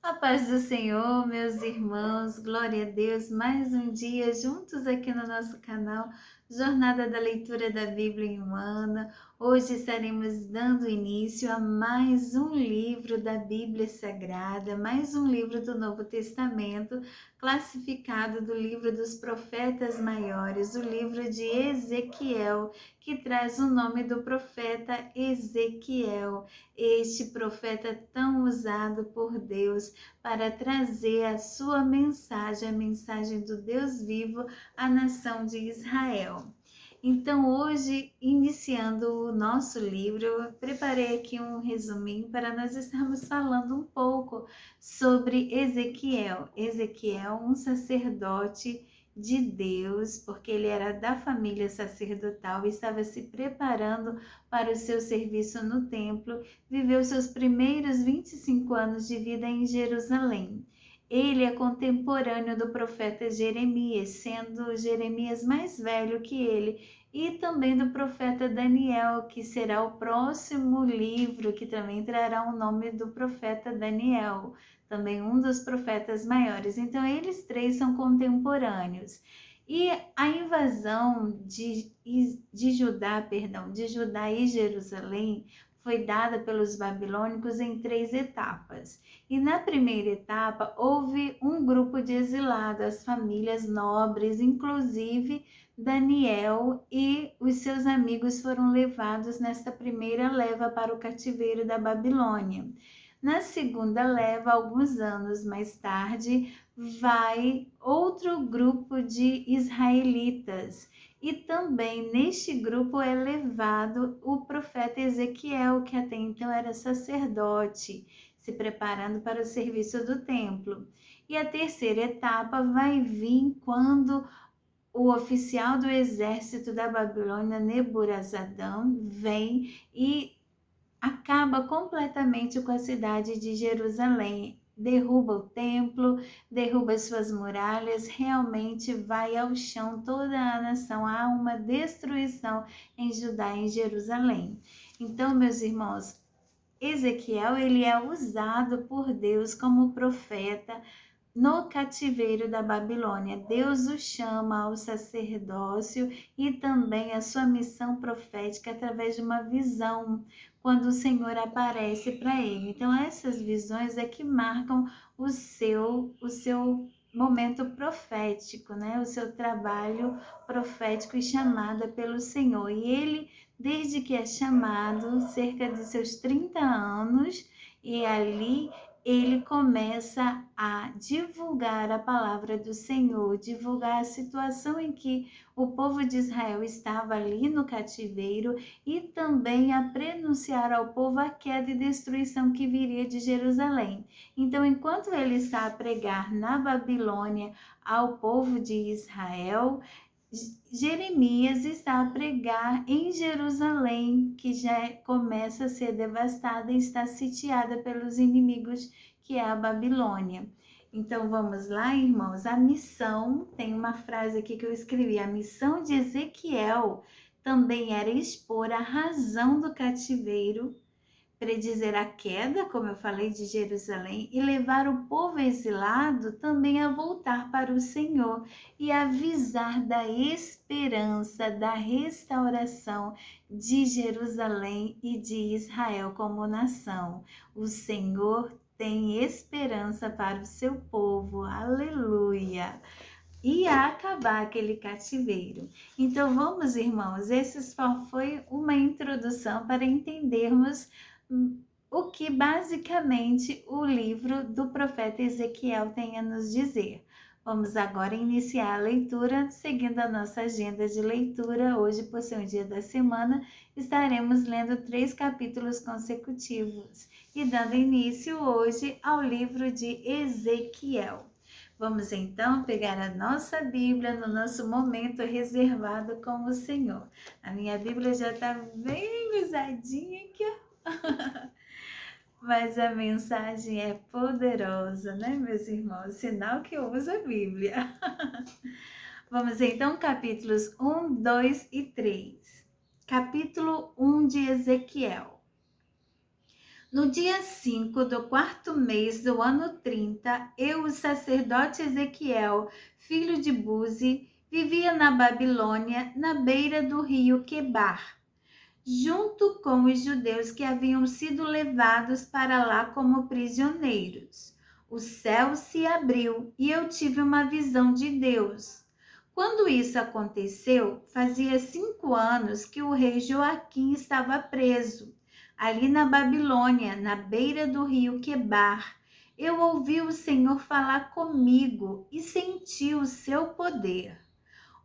A paz do Senhor, meus irmãos, glória a Deus, mais um dia juntos aqui no nosso canal, Jornada da Leitura da Bíblia em um Ano. Hoje estaremos dando início a mais um livro da Bíblia Sagrada, mais um livro do Novo Testamento, classificado do livro dos profetas maiores, o livro de Ezequiel, que traz o nome do profeta Ezequiel, este profeta tão usado por Deus para trazer a sua mensagem, a mensagem do Deus vivo à nação de Israel. Então, hoje, iniciando o nosso livro, eu preparei aqui um resuminho para nós estarmos falando um pouco sobre Ezequiel. Ezequiel, um sacerdote de Deus, porque ele era da família sacerdotal e estava se preparando para o seu serviço no templo, viveu seus primeiros 25 anos de vida em Jerusalém. Ele é contemporâneo do profeta Jeremias, sendo Jeremias mais velho que ele, e também do profeta Daniel, que será o próximo livro que também trará o nome do profeta Daniel, também um dos profetas maiores. Então, eles três são contemporâneos. E a invasão de Judá e Jerusalém foi dada pelos babilônicos em 3 etapas. E na primeira etapa houve um grupo de exilados, as famílias nobres, inclusive Daniel e os seus amigos foram levados nesta primeira leva para o cativeiro da Babilônia. Na segunda leva, alguns anos mais tarde, vai outro grupo de israelitas. E também neste grupo é levado o profeta Ezequiel, que até então era sacerdote, se preparando para o serviço do templo. E a terceira etapa vai vir quando o oficial do exército da Babilônia, Neburazadão, vem e acaba completamente com a cidade de Jerusalém, derruba o templo, derruba suas muralhas, realmente vai ao chão toda a nação, há uma destruição em Judá e em Jerusalém. Então, meus irmãos, Ezequiel, ele é usado por Deus como profeta no cativeiro da Babilônia. Deus o chama ao sacerdócio e também a sua missão profética através de uma visão, quando o Senhor aparece para ele. Então, essas visões é que marcam o seu momento profético, né? O seu trabalho profético e chamada pelo Senhor. E ele, desde que é chamado, cerca de seus 30 anos, e ali ele começa a divulgar a palavra do Senhor, divulgar a situação em que o povo de Israel estava ali no cativeiro e também a prenunciar ao povo a queda e destruição que viria de Jerusalém. Então, enquanto ele está a pregar na Babilônia ao povo de Israel, Jeremias está a pregar em Jerusalém, que já começa a ser devastada e está sitiada pelos inimigos, que é a Babilônia. Então vamos lá, irmãos. A missão, tem uma frase aqui que eu escrevi: a missão de Ezequiel também era expor a razão do cativeiro, predizer a queda, como eu falei, de Jerusalém, e levar o povo exilado também a voltar para o Senhor e avisar da esperança da restauração de Jerusalém e de Israel como nação. O Senhor tem esperança para o seu povo, aleluia! E a acabar aquele cativeiro. Então vamos, irmãos, esse só foi uma introdução para entendermos o que basicamente o livro do profeta Ezequiel tem a nos dizer. Vamos agora iniciar a leitura, seguindo a nossa agenda de leitura. Hoje, por ser um dia da semana, estaremos lendo 3 capítulos consecutivos e dando início hoje ao livro de Ezequiel. Vamos então pegar a nossa Bíblia no nosso momento reservado com o Senhor. A minha Bíblia já está bem usadinha aqui, ó. Mas a mensagem é poderosa, né, meus irmãos? Sinal que eu uso a Bíblia. Vamos então, capítulos 1, 2 e 3. Capítulo 1 de Ezequiel. No dia 5 do quarto mês do ano 30, eu, o sacerdote Ezequiel, filho de Buzi, vivia na Babilônia, na beira do rio Quebar, junto com os judeus que haviam sido levados para lá como prisioneiros. O céu se abriu e eu tive uma visão de Deus. Quando isso aconteceu, fazia 5 anos que o rei Joaquim estava preso, ali na Babilônia, na beira do rio Quebar. Eu ouvi o Senhor falar comigo e senti o seu poder.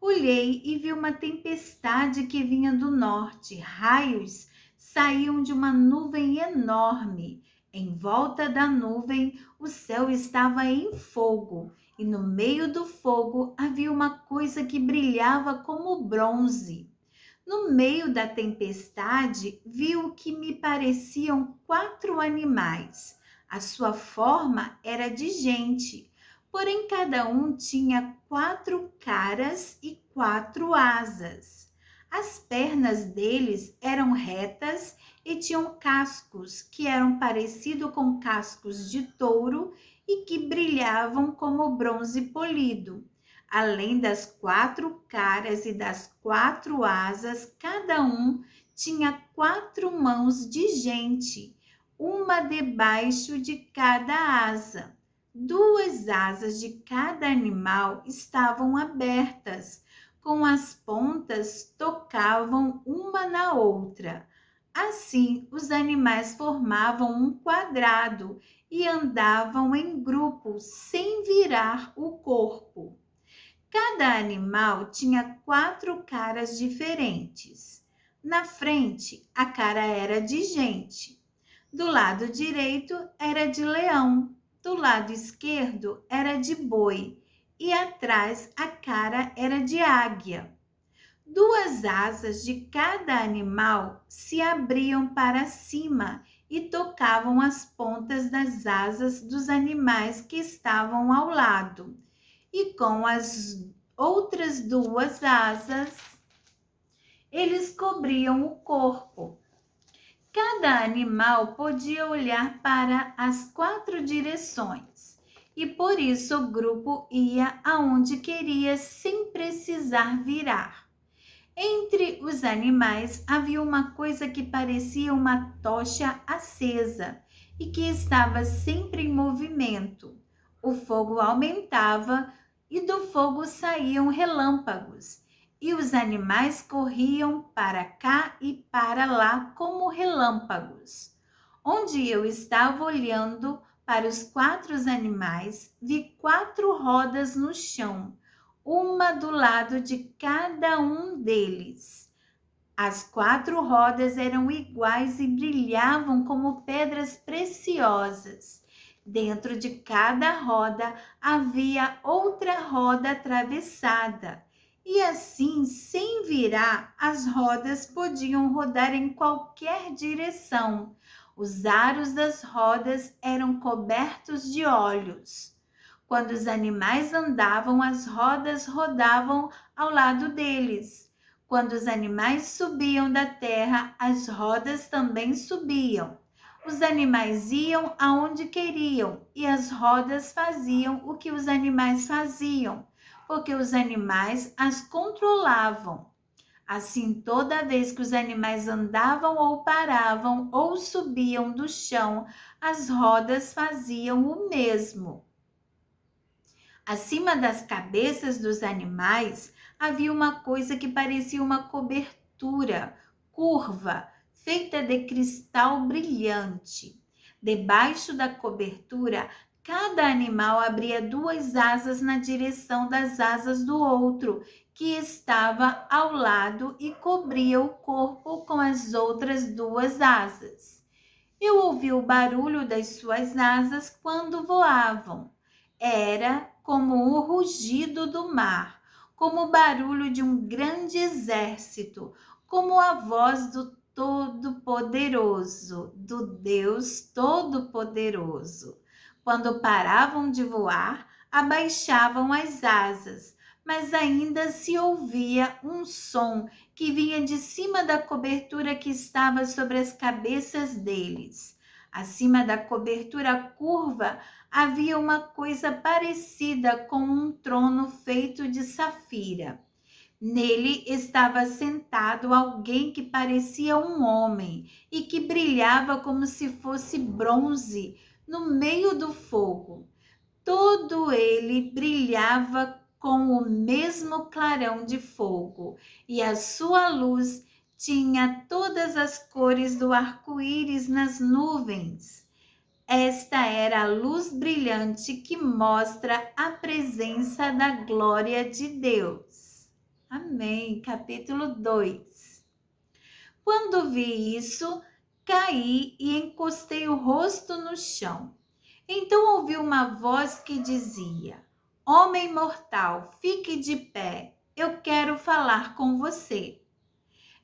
Olhei e vi uma tempestade que vinha do norte. Raios saíam de uma nuvem enorme. Em volta da nuvem, o céu estava em fogo, e no meio do fogo havia uma coisa que brilhava como bronze. No meio da tempestade, vi o que me pareciam 4 animais. A sua forma era de gente, porém cada um tinha 4 caras e 4 asas. As pernas deles eram retas e tinham cascos que eram parecidos com cascos de touro e que brilhavam como bronze polido. Além das 4 caras e das 4 asas, cada um tinha 4 mãos de gente, uma debaixo de cada asa. 2 asas de cada animal estavam abertas, com as pontas tocavam uma na outra. Assim, os animais formavam um quadrado e andavam em grupo sem virar o corpo. Cada animal tinha 4 caras diferentes. Na frente, a cara era de gente. Do lado direito era de leão. Do lado esquerdo era de boi. E atrás a cara era de águia. 2 asas de cada animal se abriam para cima e tocavam as pontas das asas dos animais que estavam ao lado. E com as outras 2 asas, eles cobriam o corpo. Cada animal podia olhar para as 4 direções e por isso o grupo ia aonde queria sem precisar virar. Entre os animais havia uma coisa que parecia uma tocha acesa e que estava sempre em movimento. O fogo aumentava e do fogo saíam relâmpagos, e os animais corriam para cá e para lá como relâmpagos. Onde eu estava olhando para os 4 animais, vi 4 rodas no chão, uma do lado de cada um deles. As 4 rodas eram iguais e brilhavam como pedras preciosas. Dentro de cada roda havia outra roda atravessada. E assim, sem virar, as rodas podiam rodar em qualquer direção. Os aros das rodas eram cobertos de olhos. Quando os animais andavam, as rodas rodavam ao lado deles. Quando os animais subiam da terra, as rodas também subiam. Os animais iam aonde queriam e as rodas faziam o que os animais faziam, porque os animais as controlavam. Assim, toda vez que os animais andavam ou paravam ou subiam do chão, as rodas faziam o mesmo. Acima das cabeças dos animais havia uma coisa que parecia uma cobertura curva, feita de cristal brilhante. Debaixo da cobertura, cada animal abria 2 asas na direção das asas do outro, que estava ao lado e cobria o corpo com as outras 2 asas. Eu ouvi o barulho das suas asas quando voavam. Era como o rugido do mar, como o barulho de um grande exército, como a voz do Todo-Poderoso, do Deus Todo-Poderoso. Quando paravam de voar, abaixavam as asas, mas ainda se ouvia um som que vinha de cima da cobertura que estava sobre as cabeças deles. Acima da cobertura curva havia uma coisa parecida com um trono feito de safira. Nele estava sentado alguém que parecia um homem e que brilhava como se fosse bronze no meio do fogo. Todo ele brilhava com o mesmo clarão de fogo, e a sua luz tinha todas as cores do arco-íris nas nuvens. Esta era a luz brilhante que mostra a presença da glória de Deus. Amém. Capítulo 2. Quando vi isso, caí e encostei o rosto no chão. Então ouvi uma voz que dizia: Homem mortal, fique de pé, eu quero falar com você.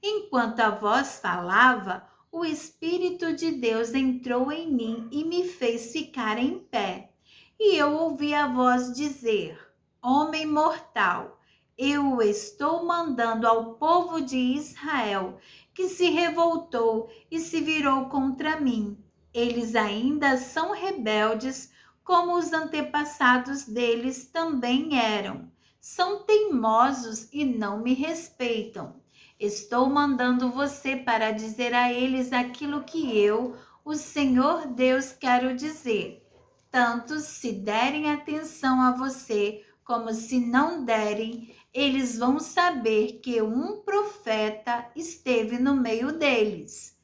Enquanto a voz falava, o Espírito de Deus entrou em mim e me fez ficar em pé. E eu ouvi a voz dizer: Homem mortal, eu estou mandando ao povo de Israel, que se revoltou e se virou contra mim. Eles ainda são rebeldes, como os antepassados deles também eram. São teimosos e não me respeitam. Estou mandando você para dizer a eles aquilo que eu, o Senhor Deus, quero dizer. Tanto se derem atenção a você, como se não derem, eles vão saber que um profeta esteve no meio deles.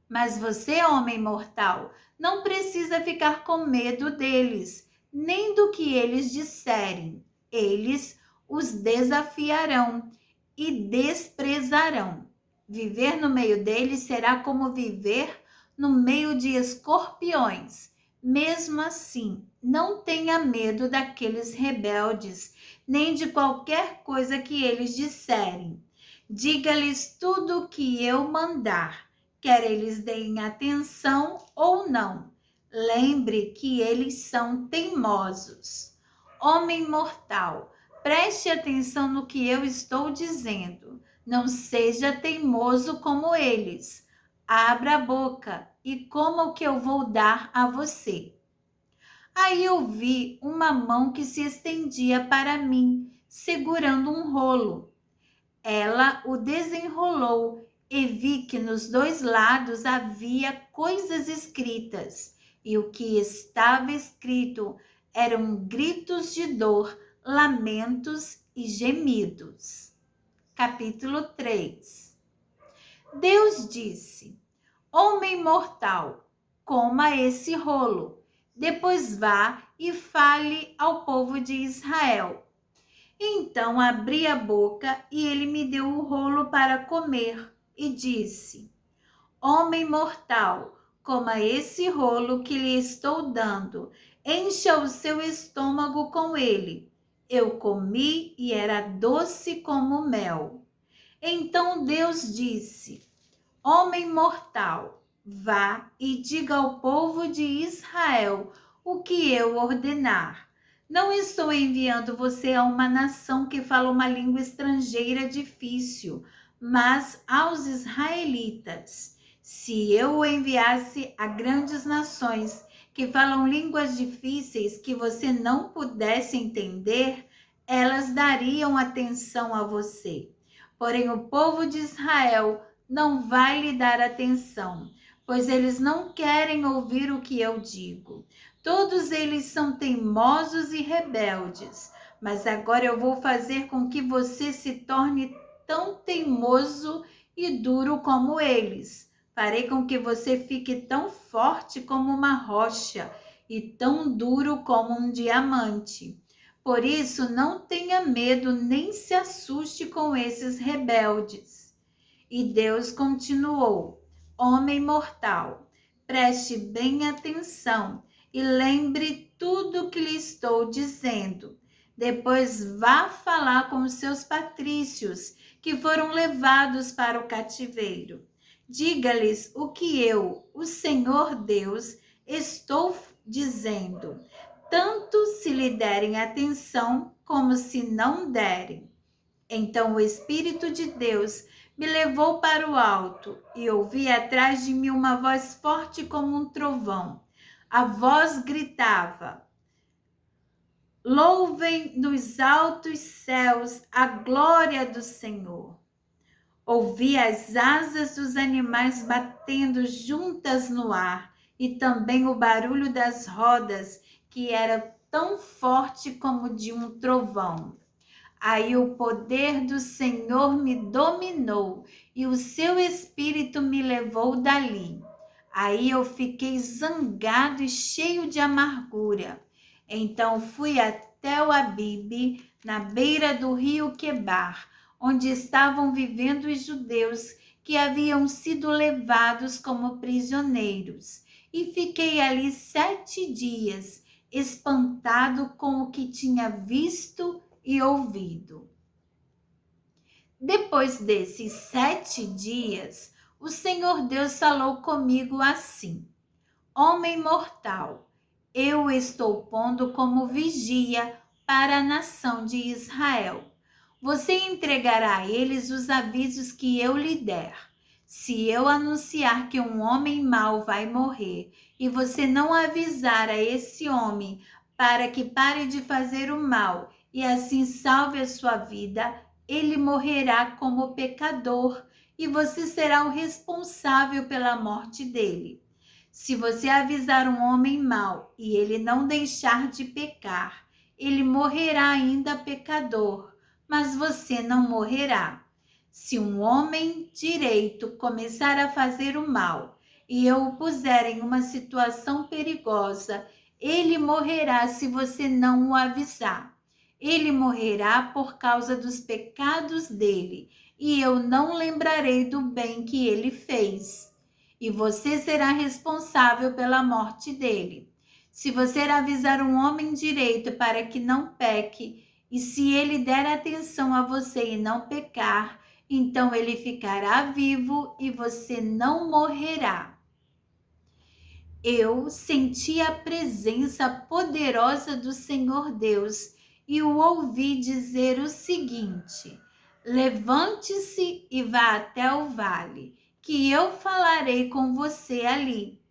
Mas você, homem mortal, não precisa ficar com medo deles, nem do que eles disserem. Eles os desafiarão e desprezarão. Viver no meio deles será como viver no meio de escorpiões. Mesmo assim, não tenha medo daqueles rebeldes, nem de qualquer coisa que eles disserem. Diga-lhes tudo o que eu mandar, quer eles deem atenção ou não. Lembre que eles são teimosos. Homem mortal, preste atenção no que eu estou dizendo. Não seja teimoso como eles. Abra a boca e coma o que eu vou dar a você. Aí eu vi uma mão que se estendia para mim, segurando um rolo. Ela o desenrolou e vi que nos dois lados havia coisas escritas, e o que estava escrito eram gritos de dor, lamentos e gemidos. Capítulo 3. Deus disse: Homem mortal, coma esse rolo, depois vá e fale ao povo de Israel. Então abri a boca e ele me deu o rolo para comer e disse: Homem mortal, coma esse rolo que lhe estou dando, encha o seu estômago com ele. Eu comi e era doce como mel. Então Deus disse: Homem mortal, vá e diga ao povo de Israel o que eu ordenar. Não estou enviando você a uma nação que fala uma língua estrangeira difícil, mas aos israelitas. Se eu o enviasse a grandes nações que falam línguas difíceis que você não pudesse entender, elas dariam atenção a você. Porém, o povo de Israel não vai lhe dar atenção, pois eles não querem ouvir o que eu digo. Todos eles são teimosos e rebeldes, mas agora eu vou fazer com que você se torne tão teimoso e duro como eles. Farei com que você fique tão forte como uma rocha e tão duro como um diamante. Por isso, não tenha medo nem se assuste com esses rebeldes. E Deus continuou: Homem mortal, preste bem atenção e lembre tudo o que lhe estou dizendo. Depois vá falar com os seus patrícios, que foram levados para o cativeiro. Diga-lhes o que eu, o Senhor Deus, estou dizendo, tanto se lhe derem atenção como se não derem. Então o Espírito de Deus me levou para o alto e ouvi atrás de mim uma voz forte como um trovão. A voz gritava: louvem nos altos céus a glória do Senhor. Ouvi as asas dos animais batendo juntas no ar e também o barulho das rodas, que era tão forte como de um trovão. Aí o poder do Senhor me dominou e o seu espírito me levou dali. Aí eu fiquei zangado e cheio de amargura. Então fui até o Abibe, na beira do rio Quebar, onde estavam vivendo os judeus que haviam sido levados como prisioneiros. E fiquei ali 7 dias, espantado com o que tinha visto e ouvido. Depois desses 7 dias, o Senhor Deus falou comigo assim: homem mortal, eu estou pondo como vigia para a nação de Israel. Você entregará a eles os avisos que eu lhe der. Se eu anunciar que um homem mau vai morrer e você não avisar a esse homem para que pare de fazer o mal e assim salve a sua vida, ele morrerá como pecador e você será o responsável pela morte dele. Se você avisar um homem mau e ele não deixar de pecar, ele morrerá ainda pecador, mas você não morrerá. Se um homem direito começar a fazer o mal e eu o puser em uma situação perigosa, ele morrerá se você não o avisar. Ele morrerá por causa dos pecados dele, e eu não lembrarei do bem que ele fez. E você será responsável pela morte dele. Se você avisar um homem direito para que não peque, e se ele der atenção a você e não pecar, então ele ficará vivo e você não morrerá. Eu senti a presença poderosa do Senhor Deus e o ouvi dizer o seguinte: levante-se e vá até o vale, que eu falarei com você ali.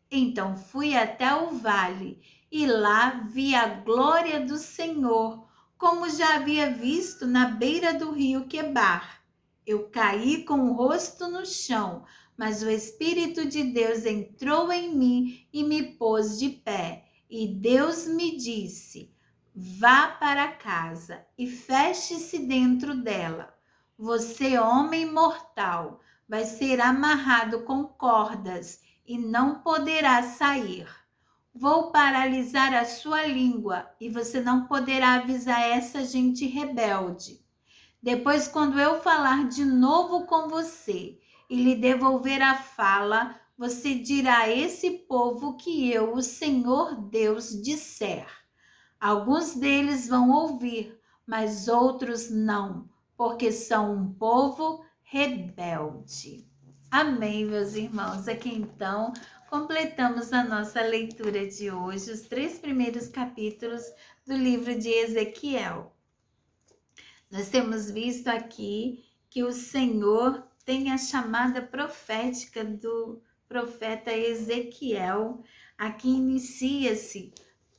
Então fui até o vale e lá vi a glória do Senhor, como já havia visto na beira do rio Quebar. Eu caí com o rosto no chão, mas o Espírito de Deus entrou em mim e me pôs de pé. E Deus me disse: vá para casa e feche-se dentro dela. Você, homem mortal, vai ser amarrado com cordas e não poderá sair. Vou paralisar a sua língua e você não poderá avisar essa gente rebelde. Depois, quando eu falar de novo com você e lhe devolver a fala, você dirá a esse povo que eu, o Senhor Deus, disser. Alguns deles vão ouvir, mas outros não, porque são um povo rebelde. Amém, meus irmãos. Aqui então completamos a nossa leitura de hoje, os 3 primeiros capítulos do livro de Ezequiel. Nós temos visto aqui que o Senhor tem a chamada profética do profeta Ezequiel. Aqui inicia-se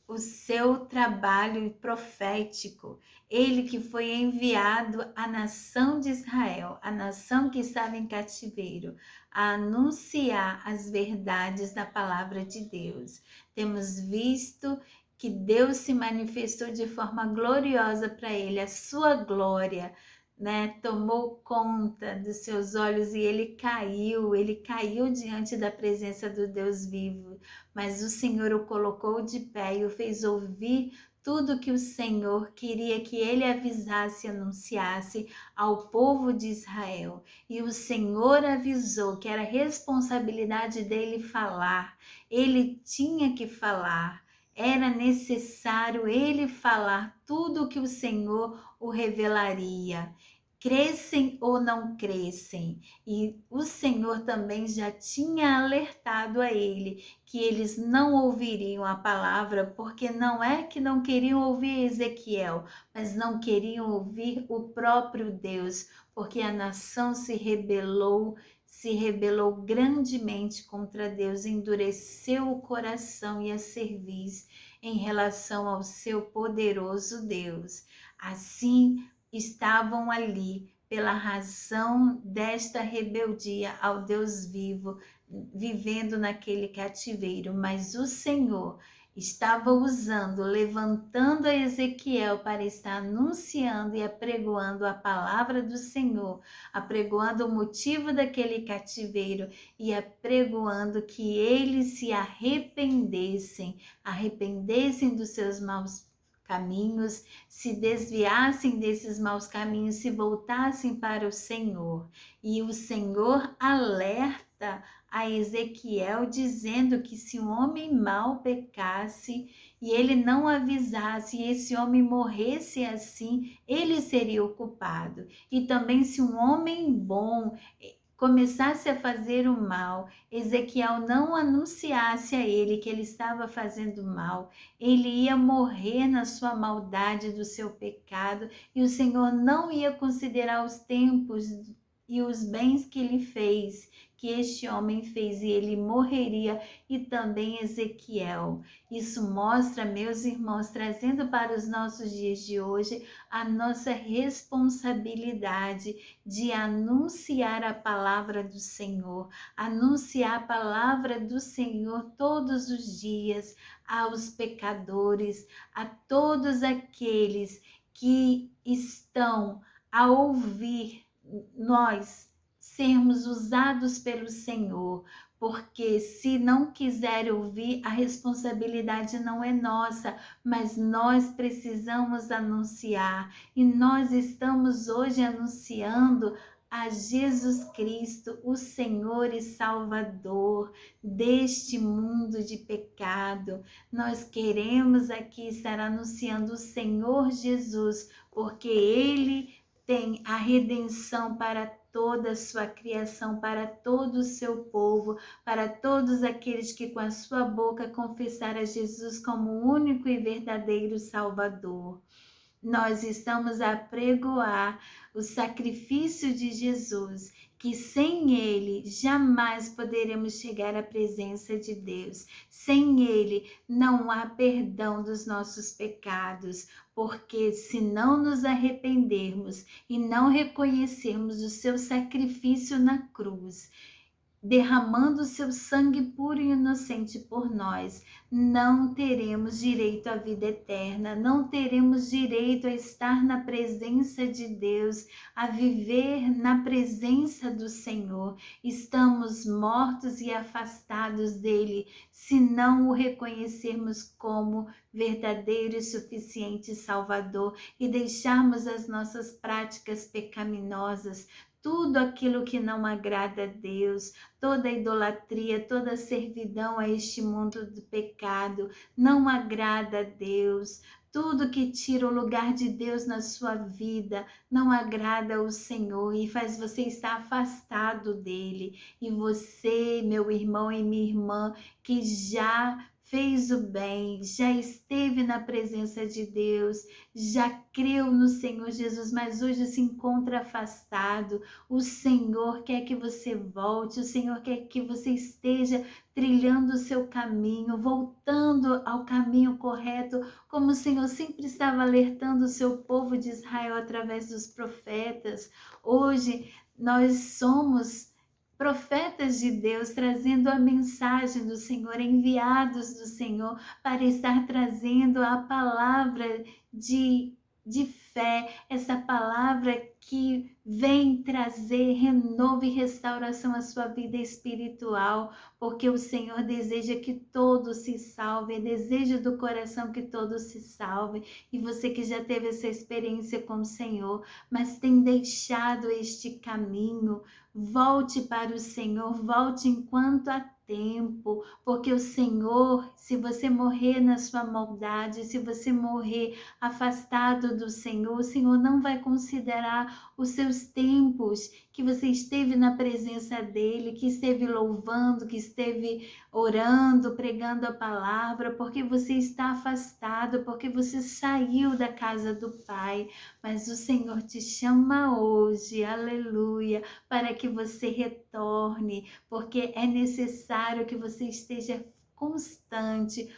o seu trabalho profético. Ele que foi enviado à nação de Israel, a nação que estava em cativeiro, a anunciar as verdades da palavra de Deus. Temos visto que Deus se manifestou de forma gloriosa para ele, a sua glória, né, tomou conta dos seus olhos e ele caiu diante da presença do Deus vivo, mas o Senhor o colocou de pé e o fez ouvir tudo que o Senhor queria que ele avisasse e anunciasse ao povo de Israel. E o Senhor avisou que era responsabilidade dele falar, ele tinha que falar. Era necessário ele falar tudo o que o Senhor o revelaria. crescem ou não crescem. E o Senhor também já tinha alertado a ele que eles não ouviriam a palavra, porque não é que não queriam ouvir Ezequiel, mas não queriam ouvir o próprio Deus, porque a nação se rebelou grandemente contra Deus, endureceu o coração e a cerviz em relação ao seu poderoso Deus. Assim, estavam ali pela razão desta rebeldia ao Deus vivo, vivendo naquele cativeiro, mas o Senhor estava usando, levantando a Ezequiel para estar anunciando e apregoando a palavra do Senhor, apregoando o motivo daquele cativeiro e apregoando que eles se arrependessem dos seus maus caminhos, se desviassem desses maus caminhos, se voltassem para o Senhor. E o Senhor alerta a Ezequiel dizendo que se um homem mau pecasse e ele não avisasse e esse homem morresse assim, ele seria o culpado. E também se um homem bom começasse a fazer o mal, Ezequiel não anunciasse a ele que ele estava fazendo mal, ele ia morrer na sua maldade do seu pecado e o Senhor não ia considerar os tempos e os bens que ele fez, que este homem fez, e ele morreria, e também Ezequiel. Isso mostra, meus irmãos, trazendo para os nossos dias de hoje, a nossa responsabilidade de anunciar a palavra do Senhor, anunciar a palavra do Senhor todos os dias aos pecadores, a todos aqueles que estão a ouvir nós sermos usados pelo Senhor, porque se não quiser ouvir, a responsabilidade não é nossa, mas nós precisamos anunciar, e nós estamos hoje anunciando a Jesus Cristo, o Senhor e Salvador deste mundo de pecado. Nós queremos aqui estar anunciando o Senhor Jesus, porque Ele tem a redenção para toda a sua criação, para todo o seu povo, para todos aqueles que com a sua boca confessaram a Jesus como o único e verdadeiro Salvador. Nós estamos a pregoar o sacrifício de Jesus, que sem ele jamais poderemos chegar à presença de Deus. Sem ele não há perdão dos nossos pecados, porque se não nos arrependermos e não reconhecermos o seu sacrifício na cruz, derramando seu sangue puro e inocente por nós, não teremos direito à vida eterna, não teremos direito a estar na presença de Deus, a viver na presença do Senhor. Estamos mortos e afastados dele, se não o reconhecermos como verdadeiro e suficiente Salvador e deixarmos as nossas práticas pecaminosas, tudo aquilo que não agrada a Deus, toda idolatria, toda servidão a este mundo do pecado, não agrada a Deus. Tudo que tira o lugar de Deus na sua vida não agrada ao Senhor e faz você estar afastado dele. E você, meu irmão e minha irmã, que já fez o bem, já esteve na presença de Deus, já creu no Senhor Jesus, mas hoje se encontra afastado. O Senhor quer que você volte, o Senhor quer que você esteja trilhando o seu caminho, voltando ao caminho correto, como o Senhor sempre estava alertando o seu povo de Israel através dos profetas. Hoje nós somos profetas de Deus, trazendo a mensagem do Senhor, enviados do Senhor, para estar trazendo a palavra de fé, essa palavra que vem trazer renovo e restauração à sua vida espiritual, porque o Senhor deseja que todos se salvem, é desejo do coração que todos se salvem, e você que já teve essa experiência com o Senhor, mas tem deixado este caminho, volte para o Senhor, volte enquanto há tempo, porque o Senhor, se você morrer na sua maldade, se você morrer afastado do Senhor, o Senhor não vai considerar os seus tempos que você esteve na presença dele, que esteve louvando, que esteve orando, pregando a palavra, porque você está afastado, porque você saiu da casa do Pai. Mas o Senhor te chama hoje, aleluia, para que você retorne, porque é necessário que você esteja constante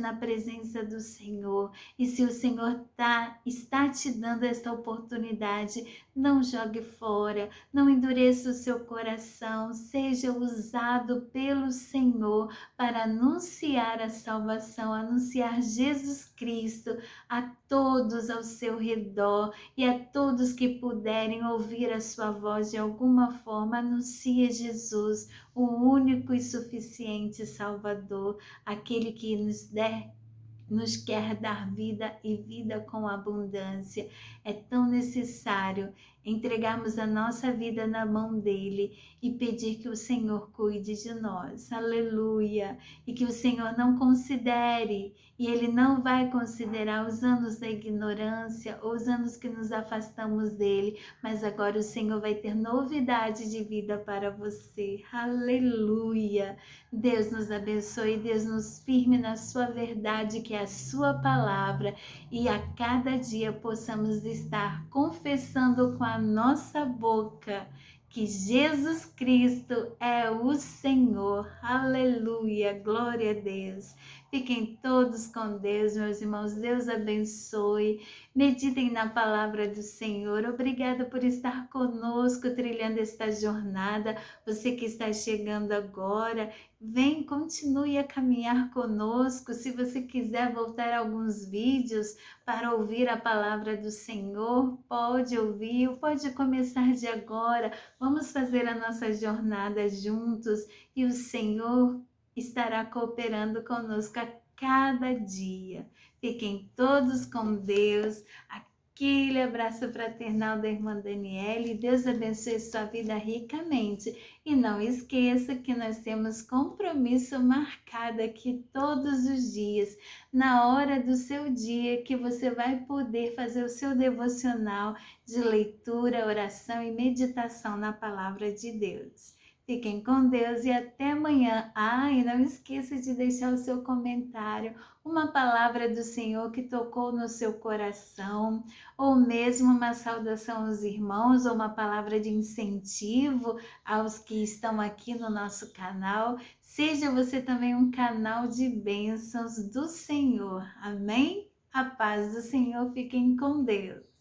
na presença do Senhor. E se o Senhor está te dando esta oportunidade, não jogue fora, não endureça o seu coração, seja usado pelo Senhor para anunciar a salvação, anunciar Jesus Cristo a todos ao seu redor e a todos que puderem ouvir a sua voz de alguma forma. Anuncie Jesus, o único e suficiente Salvador, aquele que nos quer dar vida e vida com abundância. É tão necessário entregarmos a nossa vida na mão dele e pedir que o Senhor cuide de nós. Aleluia! E que o Senhor não considere, e ele não vai considerar os anos da ignorância ou os anos que nos afastamos dele, mas agora o Senhor vai ter novidade de vida para você. Aleluia! Deus nos abençoe, Deus nos firme na sua verdade, que é a sua palavra, e a cada dia possamos estar confessando com a nossa boca que Jesus Cristo é o Senhor. Aleluia, glória a Deus. Fiquem todos com Deus, meus irmãos. Deus abençoe. Meditem na palavra do Senhor. Obrigada por estar conosco, trilhando esta jornada. Você que está chegando agora, vem, continue a caminhar conosco. Se você quiser voltar a alguns vídeos para ouvir a palavra do Senhor, pode ouvir, pode começar de agora. Vamos fazer a nossa jornada juntos e o Senhor estará cooperando conosco a cada dia. Fiquem todos com Deus. Aquele abraço fraternal da irmã Daniele. Deus abençoe sua vida ricamente. E não esqueça que nós temos compromisso marcado aqui todos os dias, na hora do seu dia, que você vai poder fazer o seu devocional de leitura, oração e meditação na palavra de Deus. Fiquem com Deus e até amanhã. E não esqueça de deixar o seu comentário, uma palavra do Senhor que tocou no seu coração, ou mesmo uma saudação aos irmãos, ou uma palavra de incentivo aos que estão aqui no nosso canal. Seja você também um canal de bênçãos do Senhor. Amém? A paz do Senhor. Fiquem com Deus.